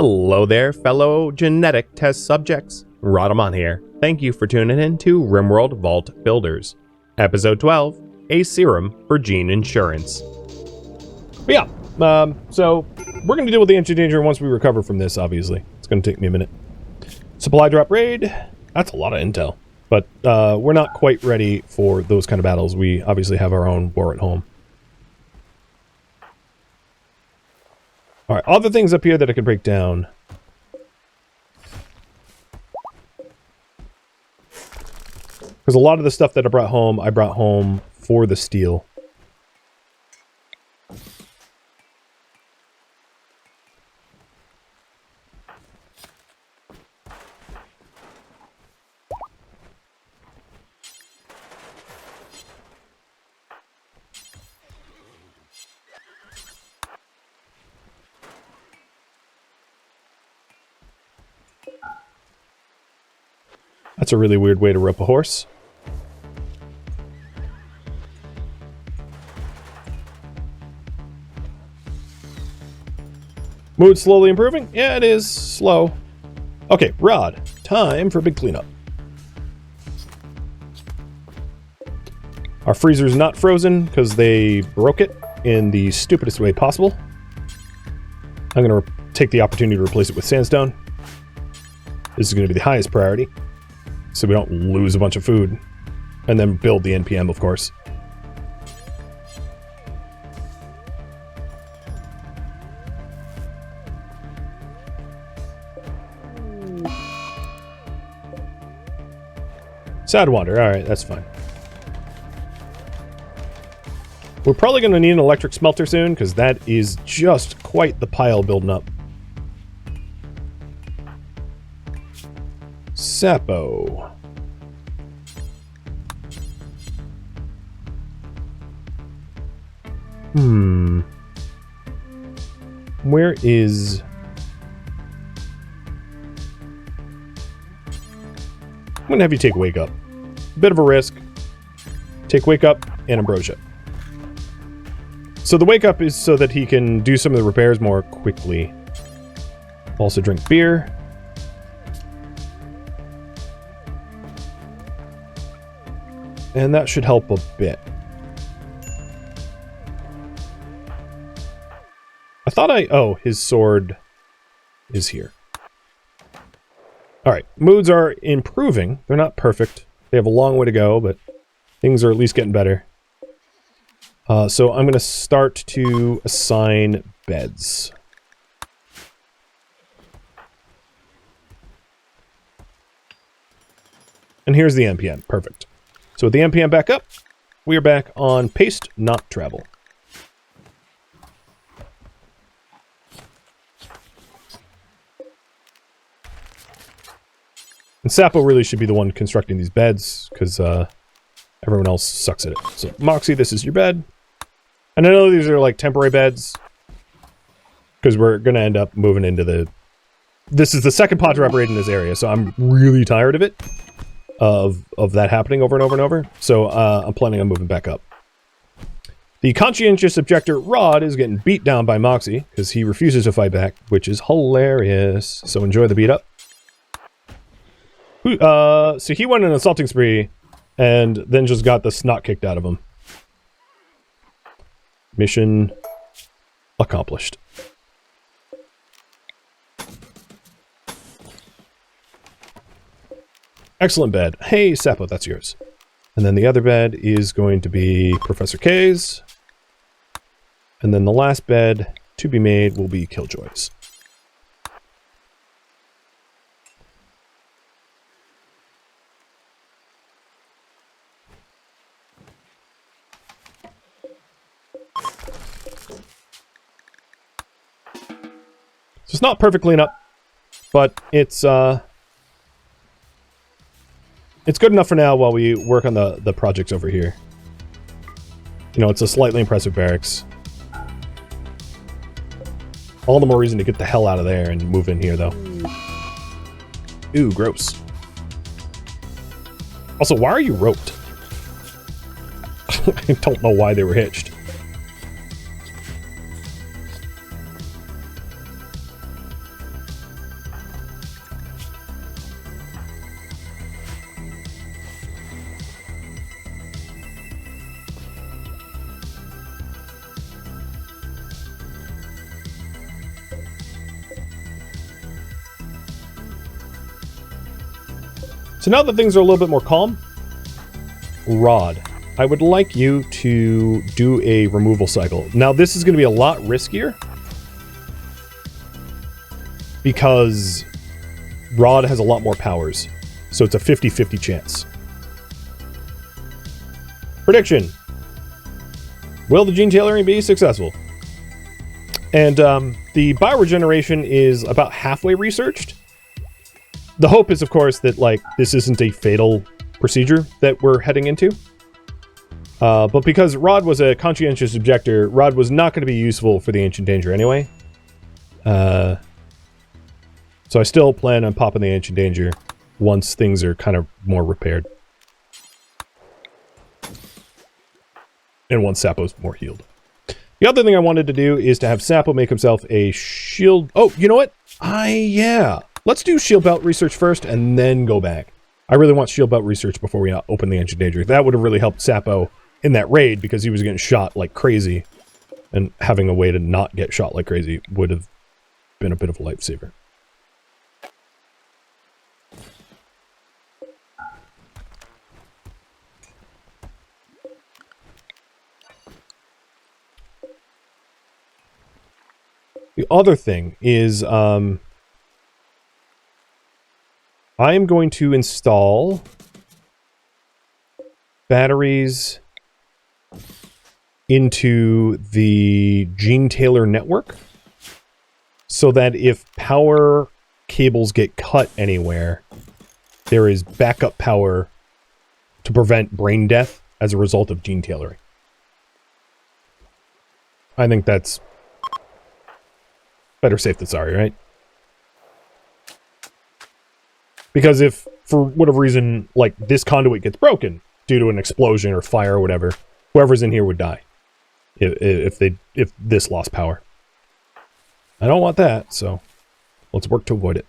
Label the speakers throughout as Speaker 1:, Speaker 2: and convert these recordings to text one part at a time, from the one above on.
Speaker 1: Hello there, fellow genetic test subjects. Rhadamant here. Thank you for tuning in to RimWorld Vault Builders. Episode 12, a serum for gene insurance. But yeah, so we're going to deal with the anti-danger once we recover from this, obviously. It's going to take me a minute. Supply drop raid. That's a lot of intel. But we're not quite ready for those kind of battles. We obviously have our own war at home. Alright, other things up here that I could break down. Because a lot of the stuff that I brought home for the steel. That's a really weird way to rope a horse. Mood slowly improving? Yeah, it is slow. Okay, Rod. Time for a big cleanup. Our freezer's not frozen because they broke it in the stupidest way possible. I'm going to take the opportunity to replace it with sandstone. This is going to be the highest priority, so we don't lose a bunch of food. And then build the NPM, of course. Sad wander. Alright, that's fine. We're probably going to need an electric smelter soon, because that is just quite the pile building up. Sapo. Where is... I'm going to have you take Wake Up. Bit of a risk. Take Wake Up and Ambrosia. So the Wake Up is so that he can do some of the repairs more quickly. Also drink beer. And that should help a bit. I thought oh, his sword is here. Alright, moods are improving. They're not perfect. They have a long way to go, but things are at least getting better. So I'm going to start to assign beds. And here's the NPM. Perfect. So with the NPM back up, we are back on paste, not travel. And Sapo really should be the one constructing these beds, because everyone else sucks at it. So Moxie, this is your bed. And I know these are like temporary beds, because we're going to end up moving into the... This is the second pod drop raid in this area, so I'm really tired of it. Of that happening over and over and over. So I'm planning on moving back up. The conscientious objector Rod is getting beat down by Moxie because he refuses to fight back, which is hilarious. So enjoy the beat up. So he went on an assaulting spree and then just got the snot kicked out of him. Mission accomplished. Excellent bed. Hey, Sapo, that's yours. And then the other bed is going to be Professor K's. And then the last bed to be made will be Killjoy's. So it's not perfect cleanup, but it's good enough for now while we work on the projects over here. You know, it's a slightly impressive barracks. All the more reason to get the hell out of there and move in here, though. Ooh, gross. Also, why are you roped? I don't know why they were hitched. So now that things are a little bit more calm, Rod, I would like you to do a removal cycle. Now this is going to be a lot riskier because Rod has a lot more powers. So it's a 50-50 chance. Prediction. Will the gene tailoring be successful? And the bioregeneration is about halfway researched. The hope is, of course, that like this isn't a fatal procedure that we're heading into. But because Rod was a conscientious objector, Rod was not going to be useful for the Ancient Danger anyway. So I still plan on popping the Ancient Danger once things are kind of more repaired. And once Sapo's more healed. The other thing I wanted to do is to have Sapo make himself a shield... Oh, you know what? Yeah. Let's do shield belt research first and then go back. I really want shield belt research before we open the Ancient Danger. That would have really helped Sapo in that raid because he was getting shot like crazy. And having a way to not get shot like crazy would have been a bit of a lifesaver. The other thing is, I am going to install batteries into the Gene Tailor network so that if power cables get cut anywhere, there is backup power to prevent brain death as a result of gene tailoring. I think that's better safe than sorry, right? Because if, for whatever reason, like, this conduit gets broken due to an explosion or fire or whatever, whoever's in here would die. If this lost power. I don't want that, so let's work to avoid it.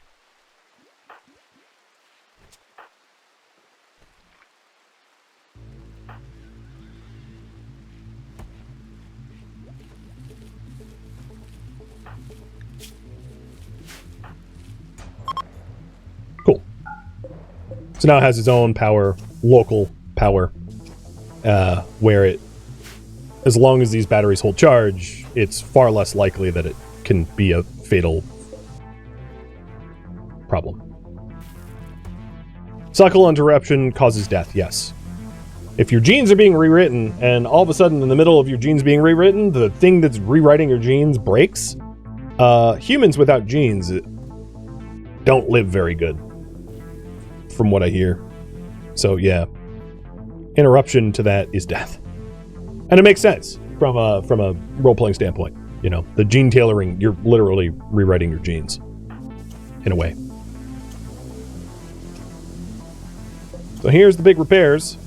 Speaker 1: Cool. So now it has its own power, local power, where it, as long as these batteries hold charge, it's far less likely that it can be a fatal problem. Cycle interruption causes death, yes. If your genes are being rewritten, and all of a sudden in the middle of your genes being rewritten, the thing that's rewriting your genes breaks, humans without genes don't live very good, from what I hear. So yeah, interruption to that is death. And it makes sense from a role-playing standpoint. You know, the gene tailoring, you're literally rewriting your genes, in a way. So here's the big repairs.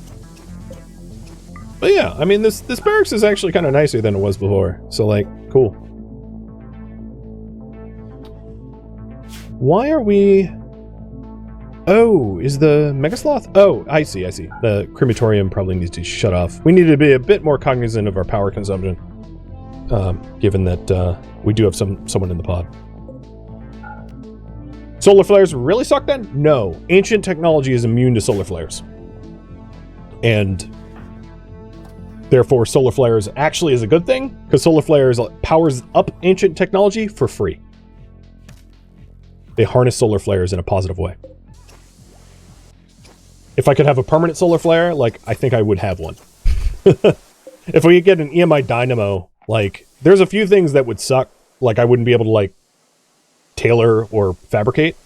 Speaker 1: But yeah, I mean, this barracks is actually kind of nicer than it was before. So, like, cool. Why are we... Oh, is the Megasloth? Oh, I see. The crematorium probably needs to shut off. We need to be a bit more cognizant of our power consumption, given that we do have someone in the pod. Solar flares really suck then? No. Ancient technology is immune to solar flares. And therefore, solar flares actually is a good thing, because solar flares powers up ancient technology for free. They harness solar flares in a positive way. If I could have a permanent solar flare, like, I think I would have one. If we could get an EMI dynamo, like, there's a few things that would suck. Like, I wouldn't be able to, like, tailor or fabricate.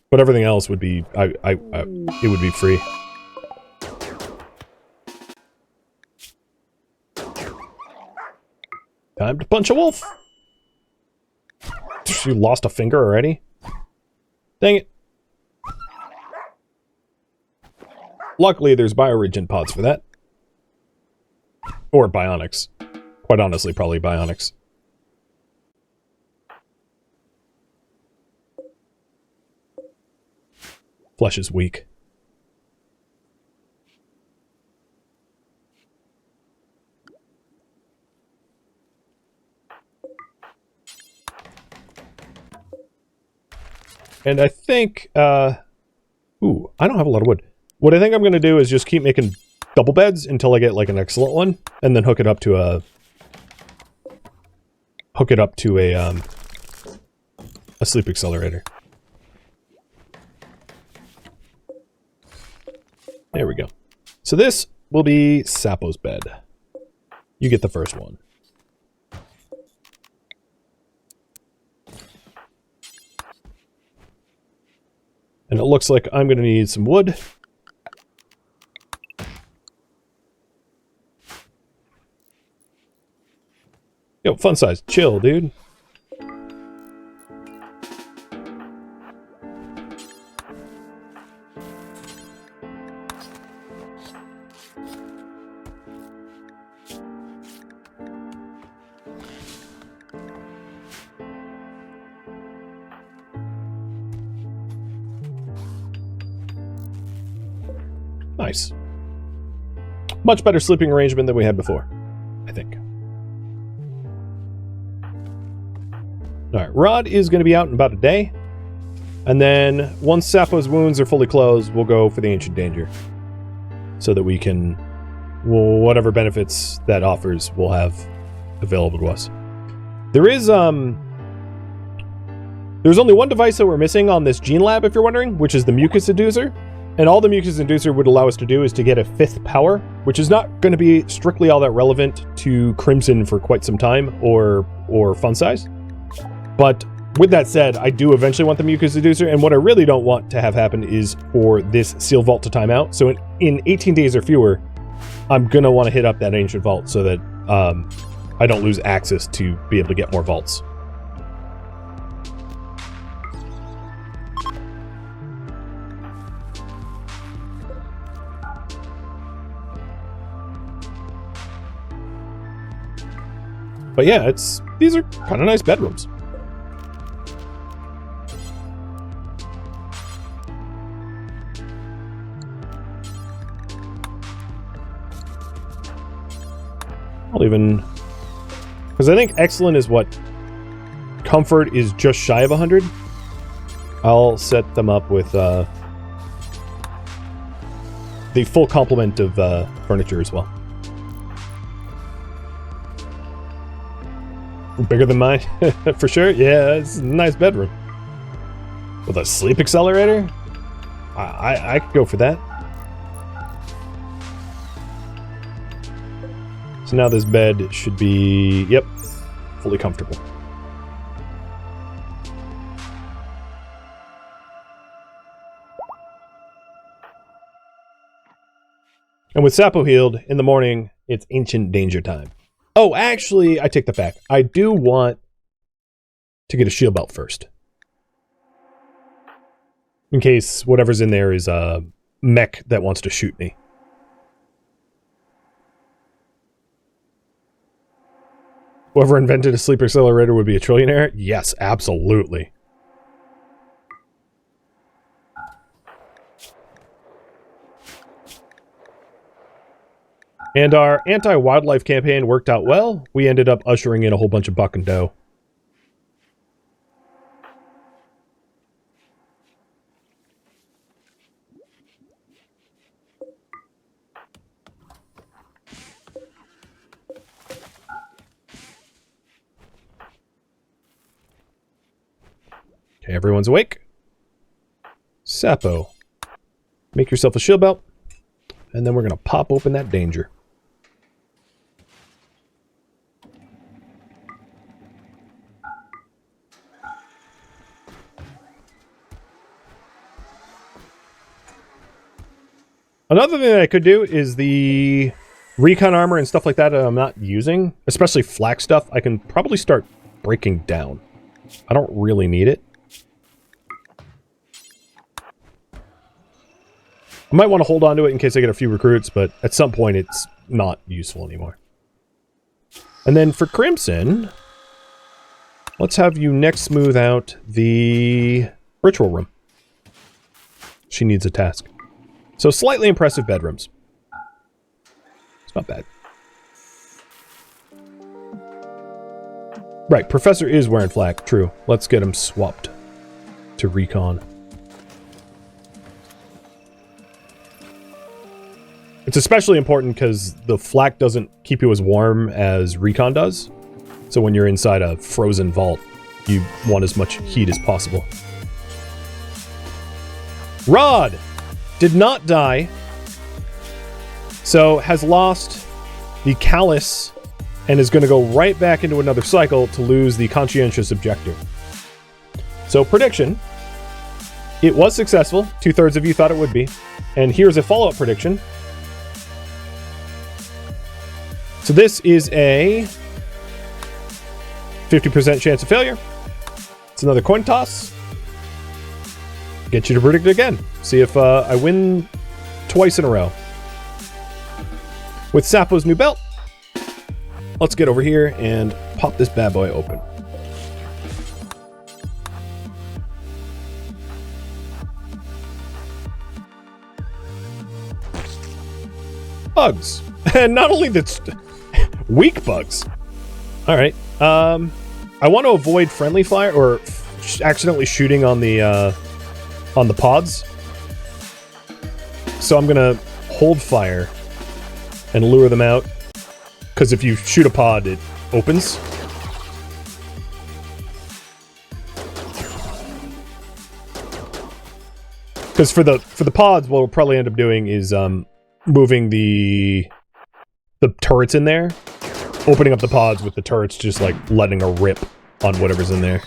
Speaker 1: But everything else would be, it would be free. Time to punch a wolf. You lost a finger already? Dang it. Luckily, there's bioregen pods for that. Or bionics. Quite honestly, probably bionics. Flesh is weak. And I think, ooh, I don't have a lot of wood. What I think I'm going to do is just keep making double beds until I get like an excellent one, and then hook it up to a sleep accelerator. There we go. So this will be Sapo's bed. You get the first one. And it looks like I'm going to need some wood. Yo, fun size. Chill, dude. Nice. Much better sleeping arrangement than we had before, I think. Alright, Rod is going to be out in about a day. And then, once Sapo's wounds are fully closed, we'll go for the Ancient Danger. So that we can... well, whatever benefits that offers, we'll have available to us. There is, there's only one device that we're missing on this gene lab, if you're wondering, which is the mucus inducer. And all the mucus inducer would allow us to do is to get a 5th power, which is not going to be strictly all that relevant to Crimson for quite some time, or fun size. But with that said, I do eventually want the mucus inducer, and what I really don't want to have happen is for this seal vault to time out. So in 18 days or fewer, I'm going to want to hit up that ancient vault so that I don't lose access to be able to get more vaults. But yeah, these are kind of nice bedrooms. I'll even... because I think excellent is what? Comfort is just shy of 100. I'll set them up with the full complement of furniture as well. Bigger than mine, for sure. Yeah, it's a nice bedroom. With a sleep accelerator? I could go for that. So now this bed should be, yep, fully comfortable. And with Sapo healed, in the morning, it's Ancient Danger time. Oh, actually, I take that back. I do want to get a shield belt first. In case whatever's in there is a mech that wants to shoot me. Whoever invented a sleep accelerator would be a trillionaire? Yes, absolutely. And our anti-wildlife campaign worked out well. We ended up ushering in a whole bunch of buck and doe. Okay, everyone's awake. Sapo, make yourself a shield belt, and then we're going to pop open that danger. Another thing that I could do is the recon armor and stuff like that I'm not using, especially flak stuff, I can probably start breaking down. I don't really need it. I might want to hold on to it in case I get a few recruits, but at some point it's not useful anymore. And then for Crimson, let's have you next smooth out the ritual room. She needs a task. So slightly impressive bedrooms. It's not bad. Right, Professor is wearing flak, true. Let's get him swapped to recon. It's especially important because the flak doesn't keep you as warm as recon does. So when you're inside a frozen vault, you want as much heat as possible. Rod did not die, so has lost the callus and is going to go right back into another cycle to lose the conscientious objective. So prediction, it was successful. 2/3 of you thought it would be. And here's a follow-up prediction. So this is a 50% chance of failure. It's another coin toss. Get you to predict it again. See if I win twice in a row. With Sapo's new belt, let's get over here and pop this bad boy open. Bugs. And not only that's weak bugs. All right. I want to avoid friendly fire or accidentally shooting on the pods. So I'm going to hold fire and lure them out. Because if you shoot a pod, it opens. Because for the pods, what we'll probably end up doing is moving the turrets in there, opening up the pods with the turrets, just like letting a rip on whatever's in there.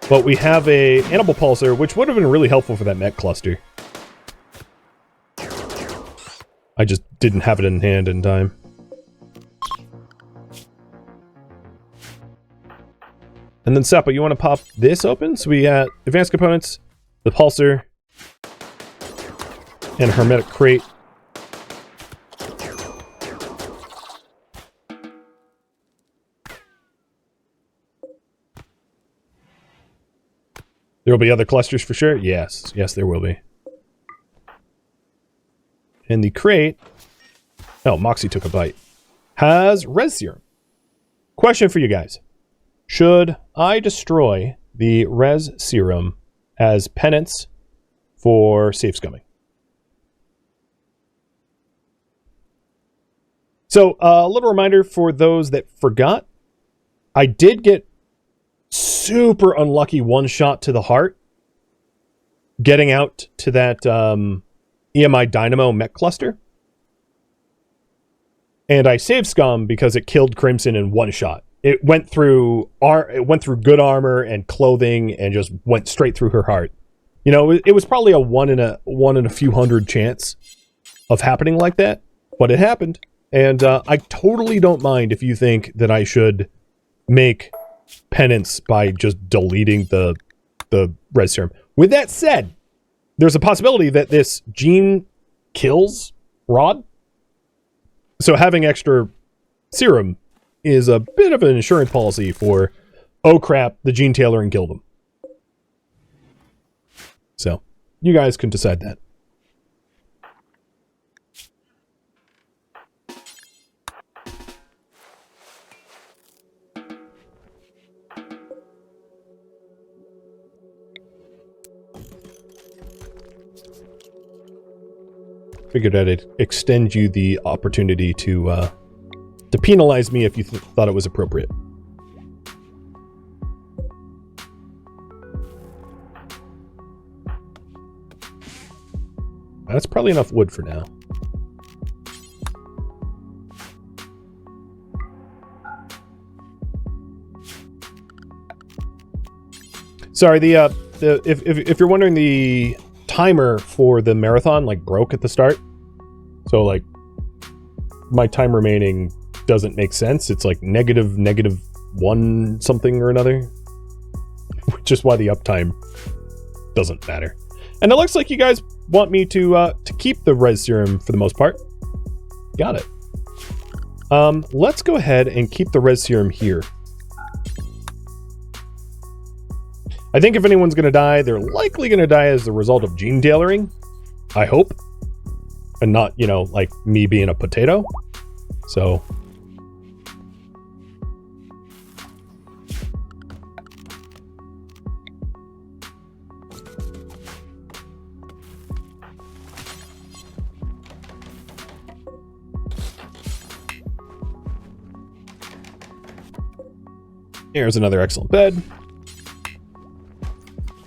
Speaker 1: But we have a animal pulsar, which would have been really helpful for that mech cluster. I just didn't have it in hand in time. And then Seppa, you want to pop this open? So we got advanced components, the pulsar, and hermetic crate. There will be other clusters for sure? Yes. Yes, there will be. And the crate... Oh, Moxie took a bite. Has res serum. Question for you guys. Should I destroy the res serum as penance for safe scumming? So, a little reminder for those that forgot. I did get super unlucky one shot to the heart getting out to that EMI Dynamo mech cluster. And I saved scum because it killed Crimson in one shot. It went through good armor and clothing and just went straight through her heart. You know, it was probably a one in a few hundred chance of happening like that, but it happened. And I totally don't mind if you think that I should make penance by just deleting the res serum. With that said, there's a possibility that this gene kills Rod. So having extra serum is a bit of an insurance policy for, oh crap, the gene tailoring killed him. So, you guys can decide that. Figured I'd extend you the opportunity to penalize me if you thought it was appropriate. That's probably enough wood for now. Sorry, if you're wondering, the timer for the marathon like broke at the start. So like my time remaining doesn't make sense. It's like negative 1 something or another. Which is why the uptime doesn't matter. And it looks like you guys want me to keep the res serum for the most part. Got it. Let's go ahead and keep the res serum here. I think if anyone's going to die, they're likely going to die as the result of gene tailoring. I hope. And not, you know, like me being a potato. So. Here's another excellent bed.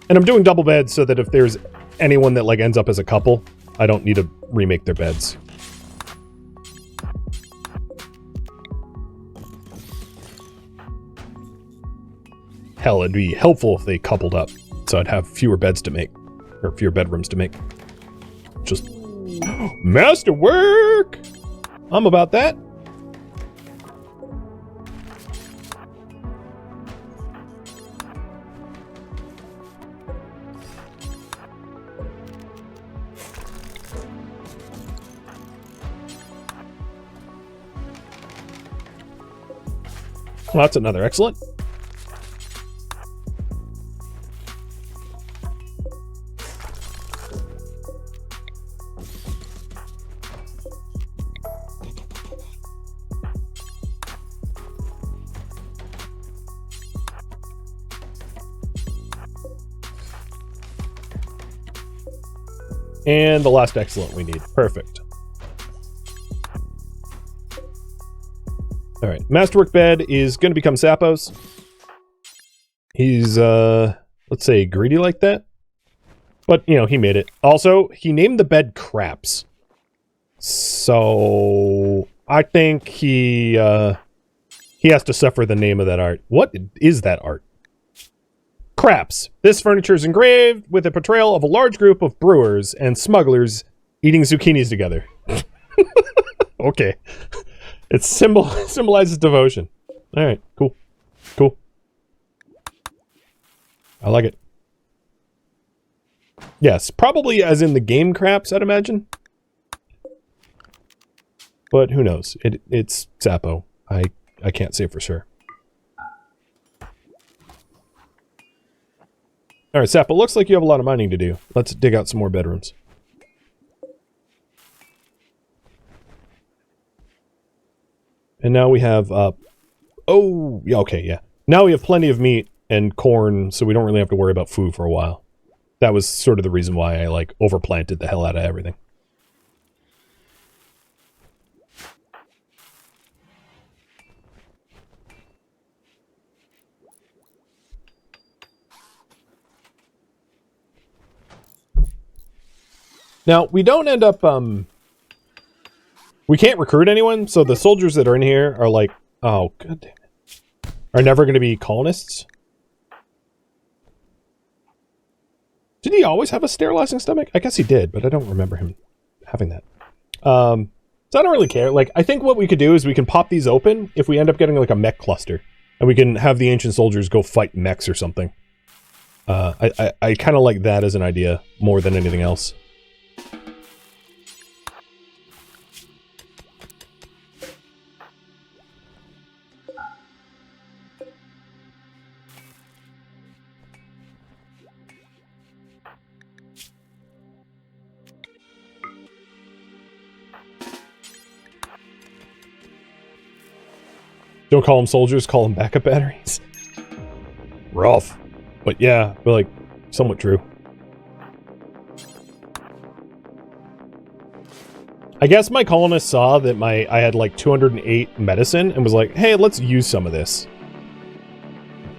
Speaker 1: And I'm doing double beds so that if there's anyone that like ends up as a couple, I don't need to remake their beds. Hell, it'd be helpful if they coupled up, so I'd have fewer beds to make, or fewer bedrooms to make. Just masterwork! I'm about that. Well, that's another excellent. And the last excellent we need. Perfect. All right, Masterwork Bed is going to become Sappos. He's, let's say, greedy like that. But, you know, he made it. Also, he named the bed Craps. So, I think he has to suffer the name of that art. What is that art? Craps. This furniture is engraved with a portrayal of a large group of brewers and smugglers eating zucchinis together. Okay. It symbolizes devotion. All right, cool. Cool. I like it. Yes, probably as in the game Craps, I'd imagine. But who knows? It's Sappo. I can't say for sure. All right, Sappo, looks like you have a lot of mining to do. Let's dig out some more bedrooms. And now we have, oh, yeah, okay, yeah. Now we have plenty of meat and corn, so we don't really have to worry about food for a while. That was sort of the reason why I, like, overplanted the hell out of everything. Now, we don't end up, we can't recruit anyone, so the soldiers that are in here are like, oh, god damn it, are never going to be colonists. Did he always have a sterilizing stomach? I guess he did, but I don't remember him having that. So I don't really care. Like, I think what we could do is we can pop these open if we end up getting like a mech cluster, and we can have the ancient soldiers go fight mechs or something. I kind of like that as an idea more than anything else. Don't call them soldiers, call them backup batteries. Rough. But yeah, but like, somewhat true. I guess my colonist saw that I had like 208 medicine and was like, hey, let's use some of this.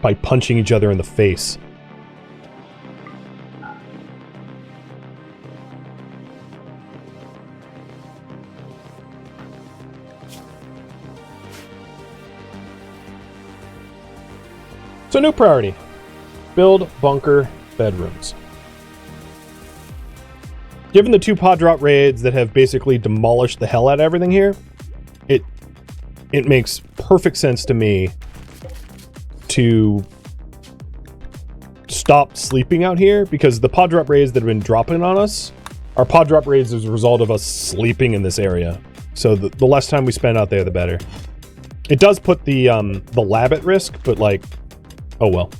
Speaker 1: By punching each other in the face. So new priority, build bunker bedrooms. Given the 2 pod drop raids that have basically demolished the hell out of everything here, it makes perfect sense to me to stop sleeping out here, because the pod drop raids that have been dropping on us are pod drop raids as a result of us sleeping in this area. So the less time we spend out there, the better. It does put the lab at risk, but like, oh well.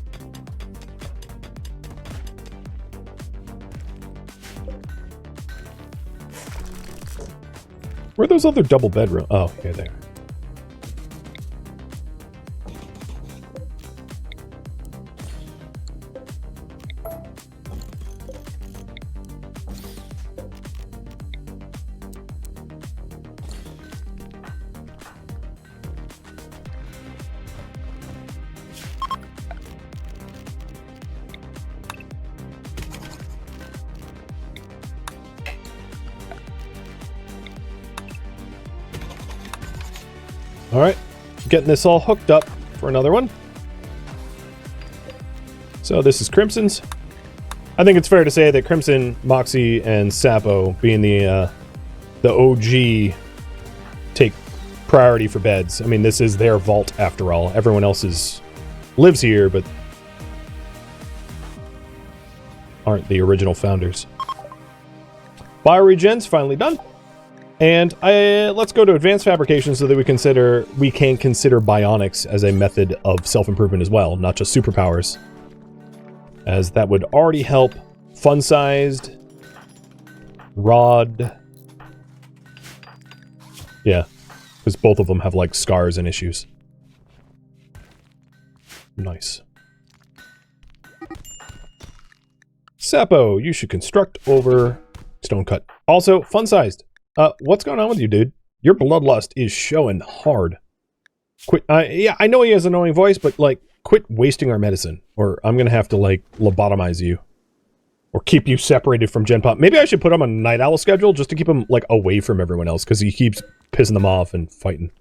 Speaker 1: Where are those other double bedrooms? Oh, here they are. All right, getting this all hooked up for another one. So this is Crimson's. I think it's fair to say that Crimson, Moxie, and Sapo, being the OG, take priority for beds. I mean, this is their vault after all. Everyone else lives here, but aren't the original founders. Bioregen's finally done. And let's go to advanced fabrication so that we can consider bionics as a method of self-improvement as well, not just superpowers. As that would already help. Fun-sized. Rod. Yeah, because both of them have like scars and issues. Nice. Sapo, you should construct over stone cut. Also, fun-sized. What's going on with you, dude? Your bloodlust is showing hard. Quit. Yeah, I know he has an annoying voice, but like, quit wasting our medicine, or I'm gonna have to like lobotomize you, or keep you separated from Gen Pop. Maybe I should put him on a night owl schedule just to keep him like away from everyone else because he keeps pissing them off and fighting.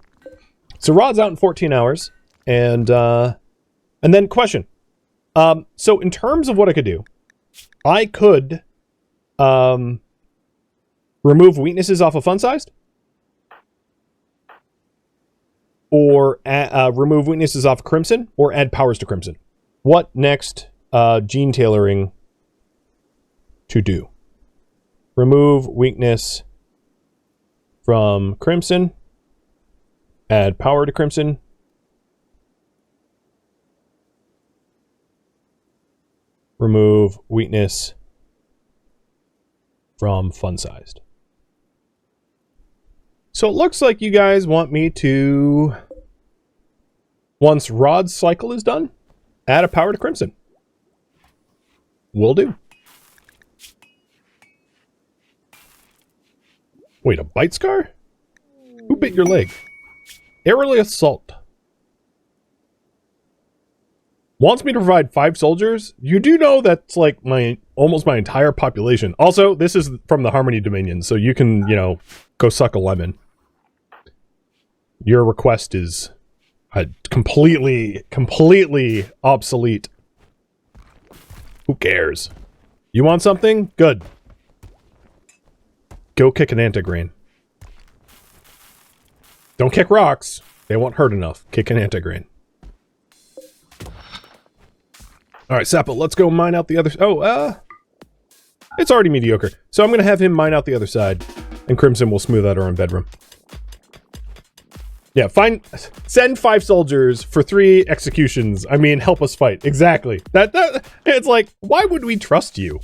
Speaker 1: So Rod's out in 14 hours, and then question. So in terms of what I could do, I could remove weaknesses off of Fun-Sized, or remove weaknesses off of Crimson, or add powers to Crimson. What next gene tailoring to do? Remove weakness from Crimson, add power to Crimson, remove weakness from Fun-Sized. So it looks like you guys want me to, once Rod's cycle is done, add a power to Crimson. Will do. Wait, a bite scar? Who bit your leg? Aerial assault. Wants me to provide 5 soldiers? You do know that's like almost my entire population. Also, this is from the Harmony Dominion, so you can, go suck a lemon. Your request is completely obsolete. Who cares? You want something? Good. Go kick an antigrain. Don't kick rocks. They won't hurt enough. Kick an antigrain. Alright, Sapo, let's go mine out the other... it's already mediocre. So I'm going to have him mine out the other side. And Crimson will smooth out our own bedroom. Yeah, send 5 soldiers for 3 executions. I mean, help us fight. Exactly. It's like, why would we trust you?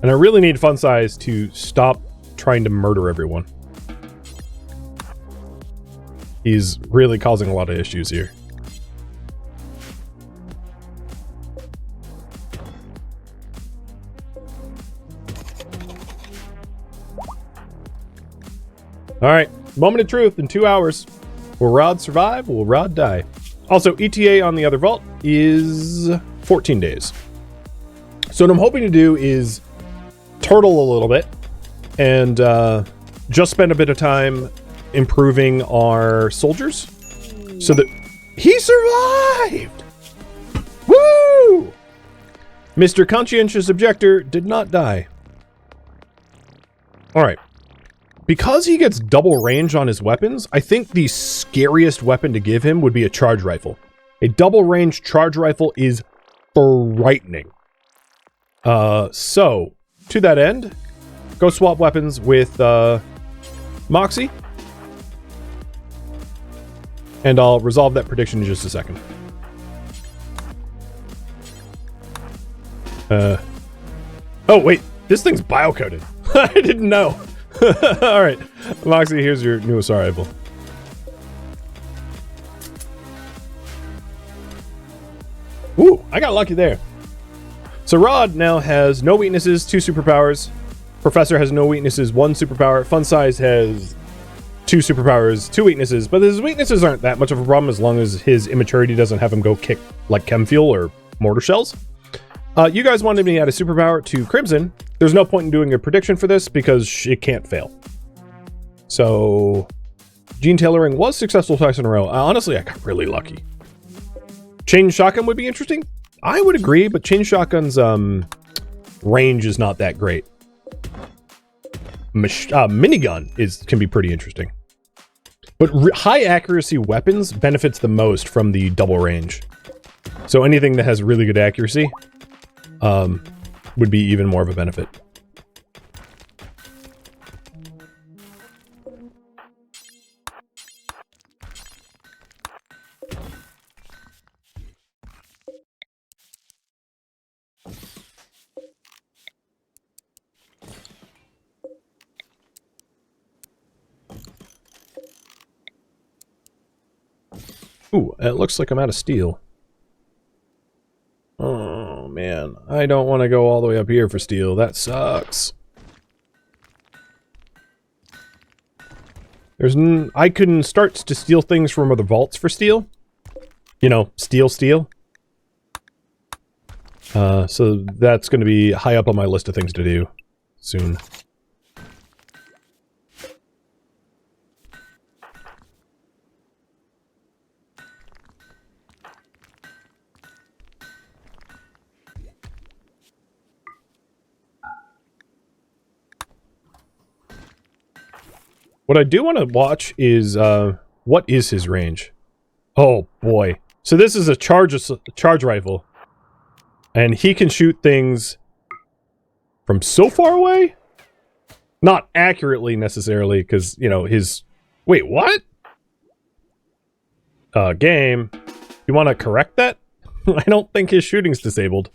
Speaker 1: And I really need Fun-Size to stop trying to murder everyone. He's really causing a lot of issues here. Alright, moment of truth in 2 hours. Will Rod survive? Will Rod die? Also, ETA on the other vault is 14 days. So what I'm hoping to do is turtle a little bit and just spend a bit of time improving our soldiers so that he survived. Woo! Mr. Conscientious Objector did not die. All right. Because he gets double range on his weapons, I think the scariest weapon to give him would be a charge rifle. A double range charge rifle is frightening. So to that end, go swap weapons with Moxie. And I'll resolve that prediction in just a second. Oh, wait. This thing's biocoded. I didn't know. Alright. Moxie, here's your newest arrival. Ooh, I got lucky there. So Rod now has no weaknesses, 2 superpowers. Professor has no weaknesses, 1 superpower. Fun-Size has 2 2 superpowers, 2 weaknesses, but his weaknesses aren't that much of a problem as long as his immaturity doesn't have him go kick like chem fuel or mortar shells. You guys wanted me to add a superpower to Crimson. There's no point in doing a prediction for this because it can't fail. So, gene tailoring was successful twice in a row. Honestly, I got really lucky. Chain shotgun would be interesting. I would agree, but chain shotgun's range is not that great. Minigun can be pretty interesting. But high accuracy weapons benefits the most from the double range. So anything that has really good accuracy would be even more of a benefit. Ooh, it looks like I'm out of steel. Oh, man. I don't want to go all the way up here for steel. That sucks. I can start to steal things from other vaults for steel. You know, steel. So that's going to be high up on my list of things to do soon. What I do want to watch is, what is his range? Oh, boy. So this is a charge rifle. And he can shoot things from so far away? Not accurately, necessarily, because, you know, his... Wait, what? Game. You want to correct that? I don't think his shooting's disabled.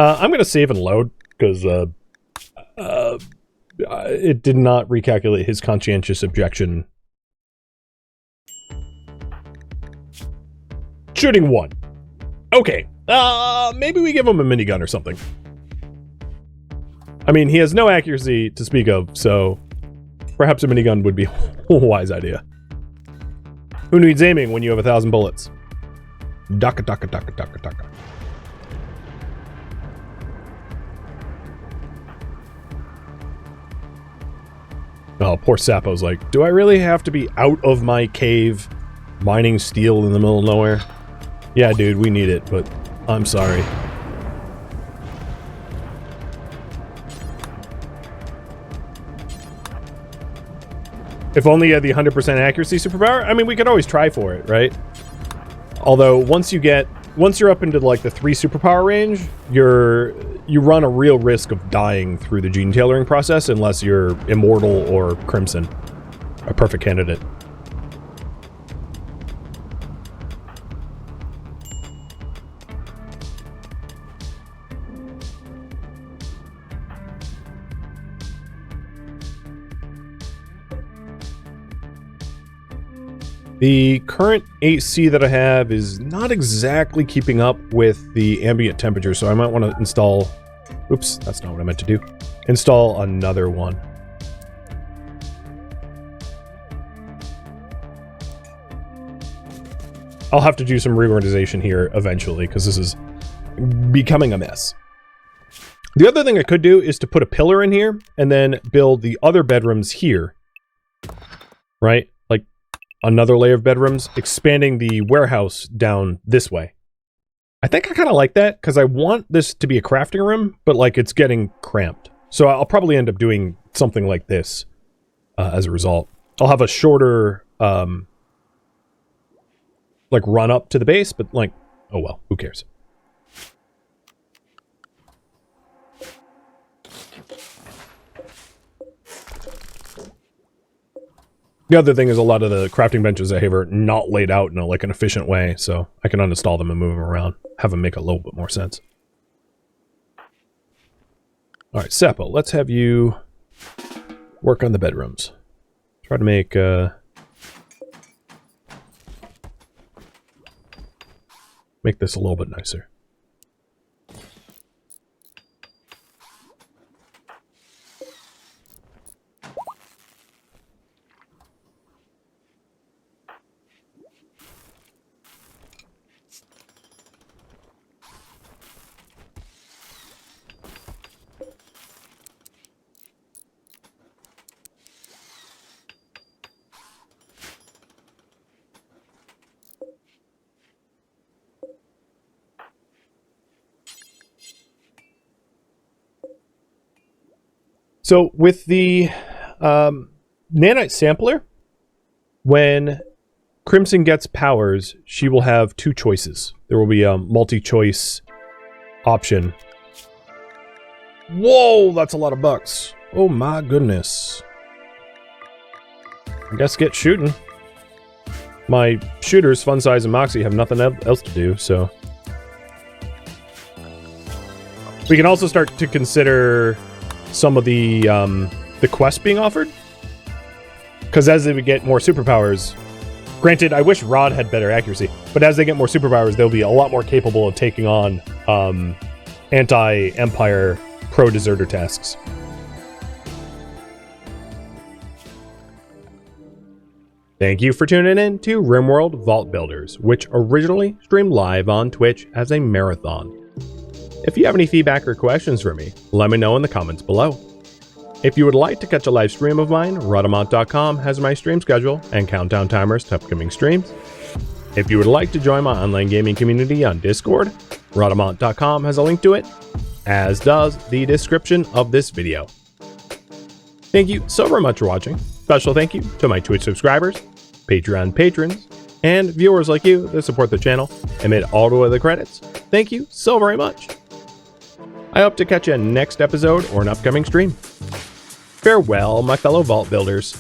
Speaker 1: I'm going to save and load, because, it did not recalculate his conscientious objection. Shooting 1. Okay. Maybe we give him a minigun or something. I mean, he has no accuracy to speak of, so perhaps a minigun would be a wise idea. Who needs aiming when you have 1,000 bullets? Daka. Oh, poor Sapo's like, do I really have to be out of my cave mining steel in the middle of nowhere? Yeah, dude, we need it, but I'm sorry. If only you had the 100% accuracy superpower? I mean, we could always try for it, right? Although, once you're up into, like, the 3 superpower range, you run a real risk of dying through the gene tailoring process unless you're immortal or Crimson. A perfect candidate. The current AC that I have is not exactly keeping up with the ambient temperature, so I might want to install... Oops, that's not what I meant to do. Install another one. I'll have to do some reorganization here eventually, because this is becoming a mess. The other thing I could do is to put a pillar in here, and then build the other bedrooms here. Right? Like, another layer of bedrooms, expanding the warehouse down this way. I think I kind of like that, because I want this to be a crafting room, but, like, it's getting cramped. So I'll probably end up doing something like this as a result. I'll have a shorter, like, run up to the base, but, like, oh well, who cares? The other thing is a lot of the crafting benches I have are not laid out in a, like, an efficient way, so I can uninstall them and move them around. Have them make a little bit more sense. Alright, Sapo, let's have you work on the bedrooms. Try to make, make this a little bit nicer. So with the nanite sampler, when Crimson gets powers, she will have 2 choices. There will be a multi-choice option. Whoa, that's a lot of bucks. Oh my goodness. I guess get shooting. My shooters, Fun Size and Moxie, have nothing else to do, so... We can also start to consider some of the quests being offered. Because as they would get more superpowers... Granted, I wish Rod had better accuracy, but as they get more superpowers, they'll be a lot more capable of taking on anti-Empire pro-deserter tasks. Thank you for tuning in to RimWorld Vault Builders, which originally streamed live on Twitch as a marathon. If you have any feedback or questions for me, let me know in the comments below. If you would like to catch a live stream of mine, Rhadamant.com has my stream schedule and countdown timers to upcoming streams. If you would like to join my online gaming community on Discord, Rhadamant.com has a link to it, as does the description of this video. Thank you so very much for watching. Special thank you to my Twitch subscribers, Patreon patrons, and viewers like you that support the channel. Amid all the other credits, thank you so very much. I hope to catch you in next episode or an upcoming stream. Farewell, my fellow Vault Builders.